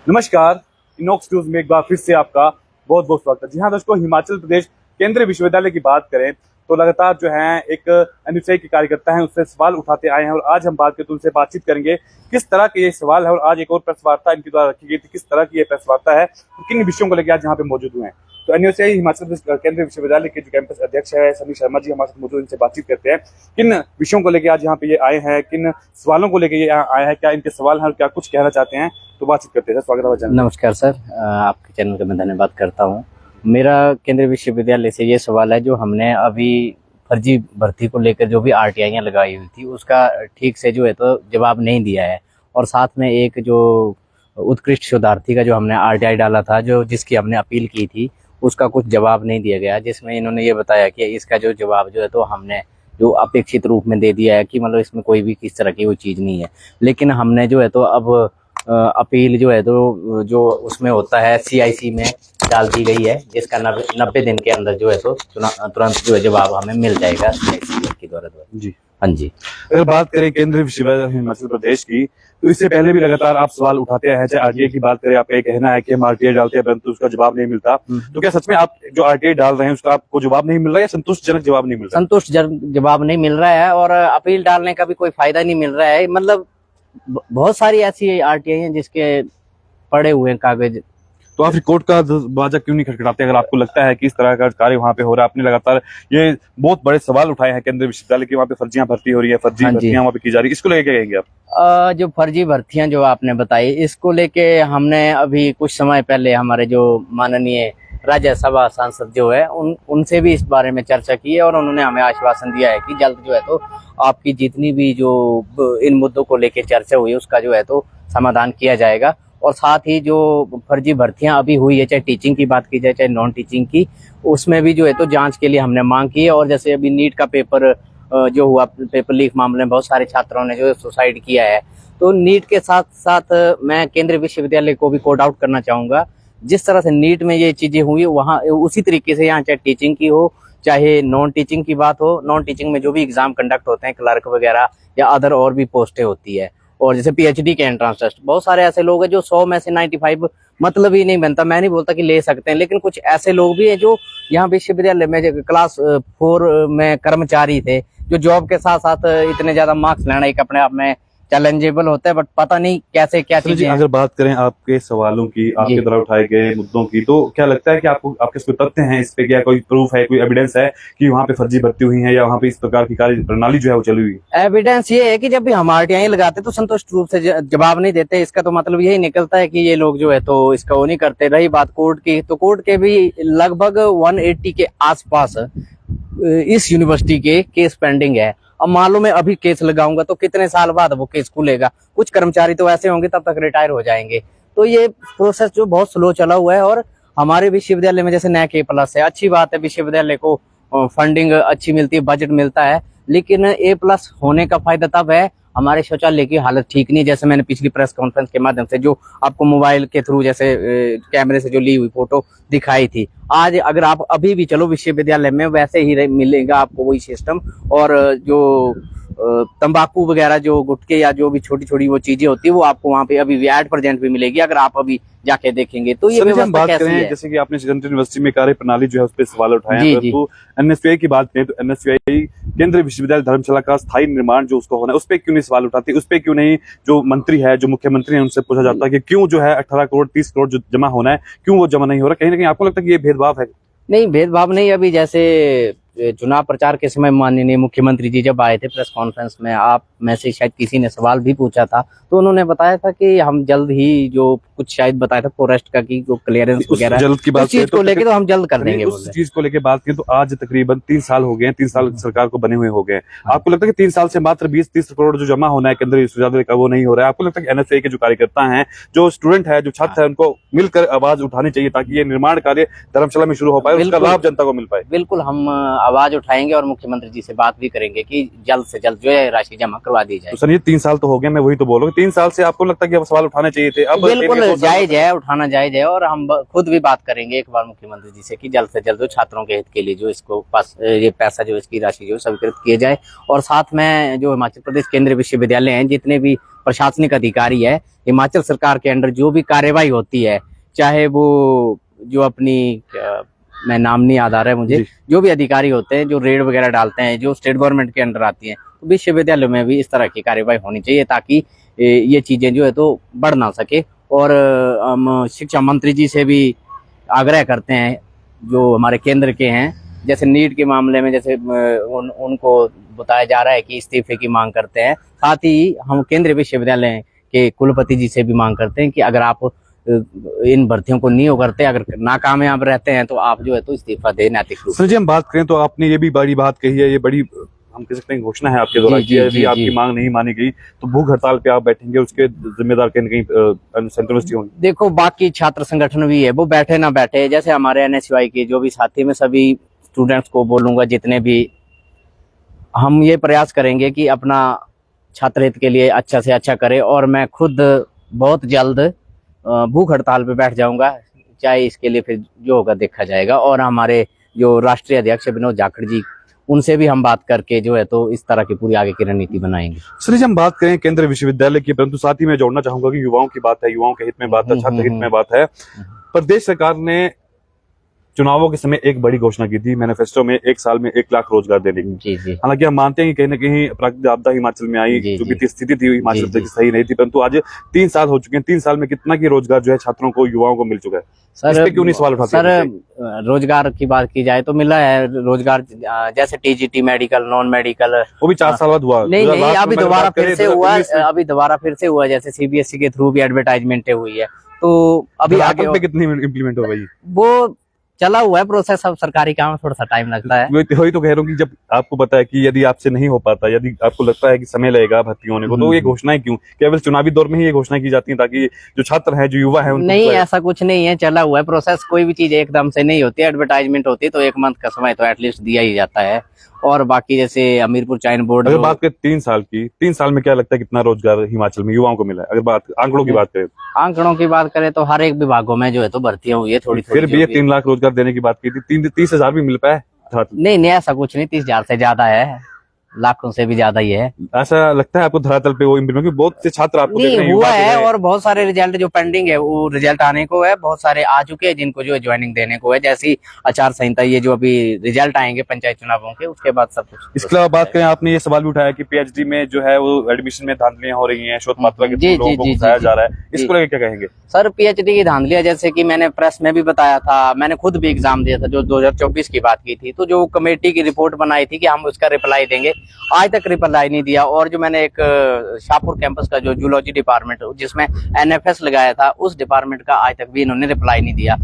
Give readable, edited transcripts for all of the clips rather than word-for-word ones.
नमस्कार, इनॉक्स न्यूज में एक बार फिर से आपका बहुत बहुत स्वागत है। जी हाँ दोस्तों, हिमाचल प्रदेश केंद्रीय विश्वविद्यालय की बात करें तो लगातार जो है एक एनएसयूआई के कार्यकर्ता हैं उससे सवाल उठाते आए हैं और आज हम बात करते हैं, उनसे बातचीत करेंगे किस तरह के ये सवाल है। और आज एक और प्रेस वार्ता इनके द्वारा रखी गई थी, किस तरह की ये प्रेस वार्ता है और किन विषयों को लेकर आज यहाँ पे मौजूद हुए हैं। तो एनएसयूआई हिमाचल प्रदेश केंद्रीय विश्वविद्यालय के जो कैंपस अध्यक्ष है सनी शर्मा जी हमारे साथ मौजूद, इनसे बातचीत करते हैं किन विषयों को लेकर आज यहाँ पे ये आए हैं, किन सवालों को लेकर ये यहाँ आए हैं, क्या इनके सवाल हैं और क्या कुछ कहना चाहते हैं। तो बातचीत करते हैं। स्वागत है। नमस्कार सर, आपके चैनल का मैं धन्यवाद करता हूँ। मेरा केंद्रीय विश्वविद्यालय से ये सवाल है, जो हमने अभी फर्जी भर्ती को लेकर जो भी आरटीआईयाँ लगाई हुई थी उसका ठीक से जो है तो जवाब नहीं दिया है। और साथ में एक जो उत्कृष्ट शोधार्थी का जो हमने आरटीआई डाला था, जो जिसकी हमने अपील की थी, उसका कुछ जवाब नहीं दिया गया, जिसमें इन्होंने ये बताया कि इसका जो जवाब जो है तो हमने जो अपेक्षित रूप में दे दिया है कि मतलब इसमें कोई भी किस तरह की वो चीज़ नहीं है। लेकिन हमने जो है तो अब अपील जो है तो जो उसमें होता है सीआईसी में डाल दी गई है, जिसका 90 दिन के अंदर जो है तो तुरंत जो है जवाब हमें मिल जाएगा सीआईसी के द्वारा। जी हाँ जी। अगर बात करें केंद्रीय विश्वविद्यालय हिमाचल प्रदेश की, तो इससे पहले भी लगातार आप सवाल उठाते हैं। चाहे आरटीआई की बात करें, आपका ये कहना है कि हम आरटीआई डालते हैं परंतु उसका जवाब नहीं मिलता। तो क्या सच में आप जो आरटीआई डाल रहे हैं उसका आपको जवाब नहीं मिल रहा है या संतुष्टजनक जवाब नहीं मिल रहा? संतुष्टजनक जवाब नहीं मिल रहा है और अपील डालने का भी कोई फायदा नहीं मिल रहा है। मतलब बहुत सारी ऐसी आरटीआई हैं जिसके पड़े हुए हैं कागज। तो आप रिकॉर्ड का दरवाजा क्यों नहीं खटखटाते अगर आपको लगता है कि इस तरह का कार्य वहाँ पे हो रहा है? आपने लगातार ये बहुत बड़े सवाल उठाए हैं केंद्रीय विश्वविद्यालय की, वहाँ पे फर्जियां भर्ती हो रही है, फर्जी भर्तियां वहाँ पे की जा रही है, इसको लेके क्या कहेंगे आप? जो फर्जी भर्तियां जो आपने बताई, इसको लेके हमने अभी कुछ समय पहले हमारे जो माननीय राज्यसभा सांसद जो है उनसे भी इस बारे में चर्चा की है और उन्होंने हमें आश्वासन दिया है कि जल्द जो है तो आपकी जितनी भी जो इन मुद्दों को लेके चर्चा हुई है उसका जो है तो समाधान किया जाएगा। और साथ ही जो फर्जी भर्तियां अभी हुई है, चाहे टीचिंग की बात की जाए चाहे नॉन टीचिंग की, उसमें भी जो है तो जांच के लिए हमने मांग की है। और जैसे अभी नीट का पेपर जो हुआ, पेपर लीक मामले में बहुत सारे छात्रों ने जो सुसाइड किया है, तो नीट के साथ साथ मैं केंद्रीय विश्वविद्यालय को भी कोड आउट करना चाहूँगा। जिस तरह से नीट में ये चीज़ें हुई वहाँ उसी तरीके से यहाँ चाहे टीचिंग की हो चाहे नॉन टीचिंग की बात हो, नॉन टीचिंग में जो भी एग्जाम कंडक्ट होते हैं क्लर्क वगैरह या अदर और भी पोस्टें होती है, और जैसे पीएचडी के एंट्रेंस टेस्ट, बहुत सारे ऐसे लोग हैं जो 100 में से 95 मतलब ही नहीं बनता। मैं नहीं बोलता कि ले सकते हैं, लेकिन कुछ ऐसे लोग भी हैं जो यहाँ विश्वविद्यालय में क्लास 4 में कर्मचारी थे, जो जॉब के साथ साथ इतने ज्यादा मार्क्स लेना एक अपने आप में चैलेंजेबल होता है, बट पता नहीं कैसे क्या चीजें। अगर बात करें आपके सवालों की, आपके द्वारा उठाए गए मुद्दों की, तो क्या लगता है कि आपको आपके कोई तथ्य हैं इस पे, क्या कोई प्रूफ है, कोई एविडेंस है कि वहाँ पे फर्जी भर्ती हुई है या वहाँ पे इस प्रकार की कार्य प्रणाली जो है वो चली हुई है? एविडेंस ये है कि जब भी हम आरटीआई लगाते तो संतुष्ट रूप से जवाब नहीं देते, इसका तो मतलब यही निकलता है कि ये लोग जो है तो इसका वो नहीं करते। रही बात कोर्ट की, तो कोर्ट के भी लगभग 180 के आसपास इस यूनिवर्सिटी के केस पेंडिंग है। अब मालूम मैं अभी केस लगाऊंगा तो कितने साल बाद वो केस खुलेगा? कुछ कर्मचारी तो ऐसे होंगे तब तक रिटायर हो जाएंगे। तो ये प्रोसेस जो बहुत स्लो चला हुआ है। और हमारे विश्वविद्यालय में जैसे NAC A+ है, अच्छी बात है, विश्वविद्यालय को फंडिंग अच्छी मिलती है, बजट मिलता है, लेकिन A+ होने का फायदा तब है हमारे शौचालय की हालत ठीक नहीं। जैसे मैंने पिछली प्रेस कॉन्फ्रेंस के माध्यम से जो आपको मोबाइल के थ्रू जैसे कैमरे से जो ली हुई फोटो दिखाई थी, आज अगर आप अभी भी चलो विश्वविद्यालय में वैसे ही मिलेगा आपको वही सिस्टम। और जो तंबाकू वगैरह जो गुटके या जो भी छोटी छोटी वो चीजें होती है वो आपको वहाँ पे अभी एट प्रेजेंट भी मिलेगी अगर आप अभी जाके देखेंगे। तो ये व्यवस्था कैसी है? जैसे कि आपने सेकेंडरी यूनिवर्सिटी में कार्य प्रणाली जो है उस पर सवाल उठाए हैं, तो एनएसयूआई की बात करें तो एनएसयूआई केंद्रीय विश्वविद्यालय धर्मशाला का स्थायी निर्माण जो उसको होना है उस पर क्यों नहीं सवाल उठाती? उस पर क्यों नहीं जो मंत्री है, जो मुख्यमंत्री है, उनसे पूछा जाता है कि क्यों जो है 18 करोड़ 30 करोड़ जो जमा होना है क्यों वो जमा नहीं हो रहा? कहीं ना कहीं आपको लगता है कि ये भेदभाव है? नहीं, भेदभाव नहीं। अभी जैसे चुनाव प्रचार के समय माननीय मुख्यमंत्री जी जब आए थे प्रेस कॉन्फ्रेंस में, आप में से शायद किसी ने सवाल भी पूछा था, तो उन्होंने बताया था कि हम जल्द ही जो कुछ शायद बताया था फॉरेस्ट का की जो क्लियरेंस वगैरह जल्द की बात चीज को लेके तो हम जल्द कर देंगे। उस चीज को लेके बात करें तो आज तकरीबन 3 साल हो गए हैं, 3 साल सरकार को बने हुए हो गए। आपको लगता है कि 3 साल से मात्र 20-30 करोड़ जो जमा होना है केंद्रीय विश्वविद्यालय का वो नहीं हो रहा है? आपको लगता है कि एनएसयूआई के जो कार्यकर्ता हैं, जो स्टूडेंट है, जो छात्र है, उनको मिलकर आवाज उठानी चाहिए ताकि ये निर्माण कार्य धर्मशाला में शुरू हो पाए, उसका लाभ जनता को मिल पाए? बिल्कुल हम आवाज उठाएंगे और मुख्यमंत्री जी से बात भी करेंगे कि जल्द से जल्द जो है राशि जमा करवा करवा दी जाए। तो सर ये 3 साल तो हो गए, मैं वही तो बोल रहा हूँ, 3 साल से आपको लगता है कि अब सवाल उठाने चाहिए थे? अब बिल्कुल जायज है, उठाना जायज है, और हम खुद भी बात करेंगे एक बार मुख्यमंत्री जी से कि जल्द से जल्द जो छात्रों के हित के लिए जो इसको पास ये पैसा जो इसकी राशि जो स्वीकृत किए जाए। और साथ में जो हिमाचल प्रदेश केंद्रीय विश्वविद्यालय हैं, जितने भी प्रशासनिक अधिकारी है हिमाचल सरकार के अंडर, जो भी कार्यवाही होती है, चाहे वो जो अपनी मैं नाम नहीं याद आ रहा है मुझे, जो भी अधिकारी होते हैं जो रेड वगैरह डालते हैं, जो स्टेट गवर्नमेंट के अंडर आती हैं, तो विश्वविद्यालयों में भी इस तरह की कार्यवाही होनी चाहिए ताकि ये चीजें जो है तो बढ़ ना सके। और हम शिक्षा मंत्री जी से भी आग्रह करते हैं जो हमारे केंद्र के हैं, जैसे नीट के मामले में जैसे उनको बताया जा रहा है कि इस्तीफे की मांग करते हैं, साथ ही हम केंद्रीय विश्वविद्यालय के कुलपति जी से भी मांग करते हैं कि अगर आप इन भर्तियों को नहीं करते, अगर नाकामयाब रहते हैं तो आप जो है तो इस्तीफा दे नैतिक रूप। सर जी हम बात करें तो आपने ये भी बड़ी बात कही है, ये बड़ी हम कह सकते हैं घोषणा है आपके द्वारा कि यदि आपकी मांग नहीं मानी गई तो भूख हड़ताल पे आप बैठेंगे, उसके जिम्मेदार कहीं न कहीं संतुष्टि होंगी। देखो बाकी छात्र संगठन भी है, वो बैठे ना बैठे, जैसे हमारे एनएसयूआई के जो भी साथी, में सभी स्टूडेंट्स को बोलूंगा जितने भी, हम ये प्रयास करेंगे कि अपना छात्र हित के लिए अच्छा से अच्छा करें। और मैं खुद बहुत जल्द भूख हड़ताल पे बैठ जाऊंगा, चाहे इसके लिए फिर जो होगा देखा जाएगा। और हमारे जो राष्ट्रीय अध्यक्ष विनोद जाखड़ जी, उनसे भी हम बात करके जो है तो इस तरह की पूरी आगे की रणनीति बनाएंगे। सर जी हम बात करें केंद्रीय विश्वविद्यालय की, परंतु साथ ही मैं जोड़ना चाहूंगा कि युवाओं की बात है, युवाओं के हित में बात है, छात्र हित में बात है। प्रदेश सरकार ने चुनावों के समय एक बड़ी घोषणा की थी मैनिफेस्टो में, 1 साल में 1 लाख रोजगार देने की। हालांकि हम मानते हैं कि कहीं ना कहीं प्राकृतिक आपदा हिमाचल में आई, जो भी स्थिति थी हिमाचल प्रदेश की सही नहीं थी, परंतु आज 3 साल हो चुके हैं, 3 साल में कितना की रोजगार जो है छात्रों को, युवाओं को मिल चुका है? सर क्यों नहीं सवाल उठाते? सर रोजगार की बात की जाए तो मिला है रोजगार, जैसे टीजीटी, मेडिकल, नॉन मेडिकल, वो भी 4 साल बाद हुआ। नहीं अभी दोबारा फिर से हुआ, अभी दोबारा फिर से हुआ, जैसे सीबीएसई के थ्रू भी एडवर्टाइजमेंट हुई है, तो अभी आगे पे कितनी इम्प्लीमेंट हो गई? वो चला हुआ है प्रोसेस, अब सरकारी काम में थोड़ा सा टाइम लगता है। वही तो कह रहा हूँ कि जब आपको पता है कि यदि आपसे नहीं हो पाता, यदि आपको लगता है कि समय लगेगा भर्ती होने को, तो ये घोषणाएं क्यों? केवल चुनावी दौर में ही ये घोषणाएं की जाती हैं ताकि जो छात्र हैं, जो युवा है, नहीं ऐसा कुछ नहीं है, चला हुआ है प्रोसेस। कोई भी चीज एकदम से नहीं होती, एडवर्टाइजमेंट होती है तो 1 मंथ का समय तो एटलीस्ट दिया ही जाता है। और बाकी जैसे हमीरपुर चाइन बोर्ड, अगर बात करें 3 साल की, 3 साल में क्या लगता है कितना रोजगार हिमाचल में युवाओं को मिला है? अगर बात आंकड़ों की बात करें, आंकड़ों की बात करें तो हर एक विभागों में जो है तो भर्तियां हुई है थोड़ी। फिर भी ये 3 लाख रोजगार देने की बात की थी, 30,000 भी मिल पाया? नहीं ऐसा कुछ नहीं, 30,000 से ज्यादा है, लाखों से भी ज्यादा ही है। ऐसा लगता है आपको धरातल पे वो इम्प्लीमेंट? क्योंकि बहुत से छात्र आपको देख रहे हैं, हुआ है, और बहुत सारे रिजल्ट जो पेंडिंग है वो रिजल्ट आने को है, बहुत सारे आ चुके हैं जिनको जो है ज्वाइनिंग देने को है, जैसी आचार संहिता, ये जो अभी रिजल्ट आएंगे पंचायत चुनावों के, उसके बाद सब कुछ। इसके अलावा बात करें, आपने ये सवाल भी उठाया कि पीएचडी में जो है वो एडमिशन में धांधलियां हो रही हैं, शोध मात्रा के लोगों को फंसाया जा रहा है, इसको लेकर क्या कहेंगे? सर पीएचडी की धांधलियां, जैसे कि मैंने प्रेस में भी बताया था, मैंने खुद भी एग्जाम दिया था जो 2024 की बात की थी, तो जो कमेटी की रिपोर्ट बनाई थी कि हम उसका रिप्लाई देंगे, आज तक रिप्लाई नहीं दिया। और जो मैंने एक शाहपुर कैंपस का जो जूलॉजी डिपार्टमेंट जिसमें एनएफएस लगाया था, उस डिपार्टमेंट का आज तक भी इन्होंने रिप्लाई नहीं दिया।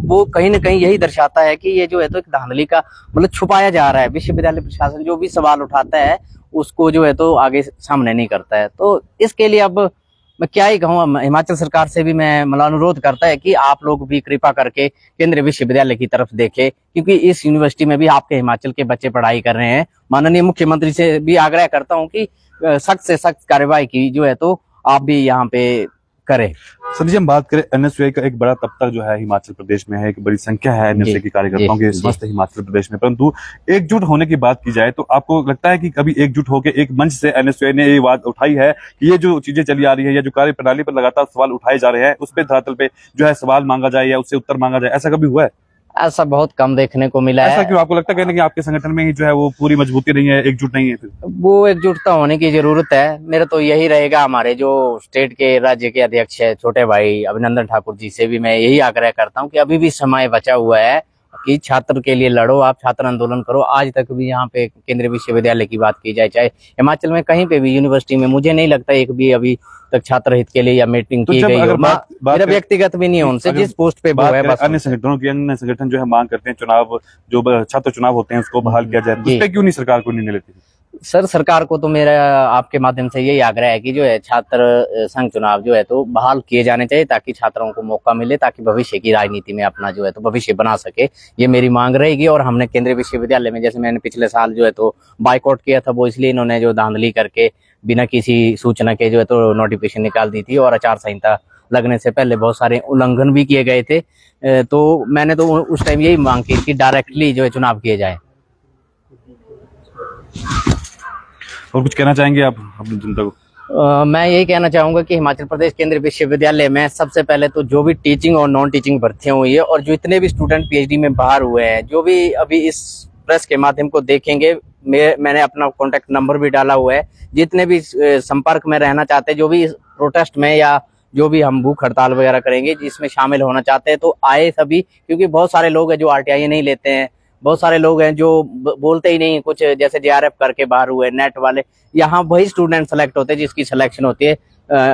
वो कहीं ना कहीं यही दर्शाता है कि ये जो है तो एक धांधली का मतलब छुपाया जा रहा है। विश्वविद्यालय प्रशासन जो भी सवाल उठाता है उसको जो है तो आगे सामने नहीं करता है। तो इसके लिए अब मैं क्या ही कहूँ, हिमाचल सरकार से भी मैं मतलब अनुरोध करता है कि आप लोग भी कृपा करके केंद्रीय विश्वविद्यालय की तरफ देखें, क्योंकि इस यूनिवर्सिटी में भी आपके हिमाचल के बच्चे पढ़ाई कर रहे हैं। माननीय मुख्यमंत्री से भी आग्रह करता हूँ कि सख्त से सख्त कार्रवाई की जो है तो आप भी यहाँ पे करें। सर जी हम बात करें एनएसयूआई का, एक बड़ा तबका जो है हिमाचल प्रदेश में है, एक बड़ी संख्या है एनएसयूआई के कार्यकर्ताओं की समस्त हिमाचल प्रदेश में, परंतु एकजुट होने की बात की जाए तो आपको लगता है कि कभी एकजुट होकर एक मंच से एनएसयूआई ने ये बात उठाई है कि ये जो चीजें चली आ रही है या जो कार्य प्रणाली पर लगातार सवाल उठाए जा रहे हैं, उस पर धरातल पे जो है सवाल मांगा जाए या उससे उत्तर मांगा जाए, ऐसा कभी हुआ है? ऐसा बहुत कम देखने को मिला है। ऐसा क्यों? आपको लगता है कि आपके संगठन में ही जो है वो पूरी मजबूती नहीं है, एकजुट नहीं है? फिर वो एकजुटता होने की जरूरत है। मेरा तो यही रहेगा, हमारे जो स्टेट के राज्य के अध्यक्ष है छोटे भाई अभिनंदन ठाकुर जी से भी मैं यही आग्रह करता हूँ कि अभी भी समय बचा हुआ है कि छात्र के लिए लड़ो, आप छात्र आंदोलन करो। आज तक भी यहाँ पे केंद्रीय विश्वविद्यालय की बात की जाए, चाहे हिमाचल में कहीं पे भी यूनिवर्सिटी में, मुझे नहीं लगता एक भी अभी तक छात्र हित के लिए या मीटिंग की गई हो। मेरा व्यक्तिगत भी नहीं है उनसे, जिस पोस्ट पे वो है बस। अन्य संगठनों की, अन्य संगठन जो है मांग करते हैं चुनाव, जो छात्र चुनाव होते हैं उसको बहाल किया जाए, उस पर क्यों नहीं सरकार को निर्णय लेती? सर सरकार को तो मेरा आपके माध्यम से यही आग्रह है कि जो है छात्र संघ चुनाव जो है तो बहाल किए जाने चाहिए, ताकि छात्रों को मौका मिले, ताकि भविष्य की राजनीति में अपना जो है तो भविष्य बना सके। ये मेरी मांग रहेगी। और हमने केंद्रीय विश्वविद्यालय में, जैसे मैंने पिछले साल जो है तो बाइकआउट किया था, वो इसलिए इन्होंने जो धांधली करके बिना किसी सूचना के जो है तो नोटिफिकेशन निकाल दी थी, और आचार संहिता लगने से पहले बहुत सारे उल्लंघन भी किए गए थे। तो मैंने तो उस टाइम यही मांग की कि डायरेक्टली जो है चुनाव किए जाए। और कुछ कहना चाहेंगे आप अपनी जनता को? मैं यही कहना चाहूंगा कि हिमाचल प्रदेश केंद्रीय विश्वविद्यालय में सबसे पहले तो जो भी टीचिंग और नॉन टीचिंग भर्तियां हुई है, और जो इतने भी स्टूडेंट पीएचडी में बाहर हुए हैं, जो भी अभी इस प्रेस के माध्यम को देखेंगे, मैंने अपना कॉन्टैक्ट नंबर भी डाला हुआ है। जितने भी संपर्क में रहना चाहते हैं, जो भी प्रोटेस्ट में या जो भी हम भूख हड़ताल वगैरह करेंगे जिसमें शामिल होना चाहते हैं, तो आए सभी, क्योंकि बहुत सारे लोग हैं जो आरटीआई नहीं लेते हैं, बहुत सारे लोग हैं जो बोलते ही नहीं कुछ, जैसे जेआरएफ करके बाहर हुए नेट वाले। यहाँ वही स्टूडेंट सेलेक्ट होते हैं जिसकी सिलेक्शन होती है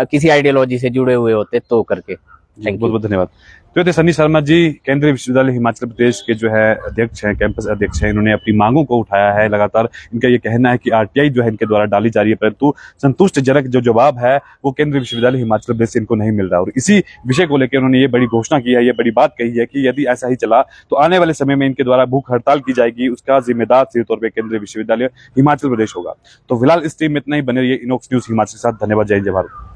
किसी आइडियोलॉजी से जुड़े हुए होते तो करके। बहुत बहुत धन्यवाद। तो ये थे सन्नी शर्मा जी, केंद्रीय विश्वविद्यालय हिमाचल प्रदेश के जो है अध्यक्ष हैं, कैंपस अध्यक्ष हैं। इन्होंने अपनी मांगों को उठाया है लगातार। इनका ये कहना है कि आरटीआई जो है इनके द्वारा डाली जा रही है, परंतु संतुष्टिजनक जो जवाब है वो केंद्रीय विश्वविद्यालय हिमाचल प्रदेश से इनको नहीं मिल रहा। और इसी विषय को लेकर उन्होंने ये बड़ी घोषणा की है, ये बड़ी बात कही है कि यदि ऐसा ही चला तो आने वाले समय में इनके द्वारा भूख हड़ताल की जाएगी, उसका जिम्मेदार सीधे तौर पर केंद्रीय विश्वविद्यालय हिमाचल प्रदेश होगा। तो फिलहाल इस टीम में इतना ही। बने रहिए इनॉक्स न्यूज हिमाचल के साथ। धन्यवाद। जय हिंद, जय भारत।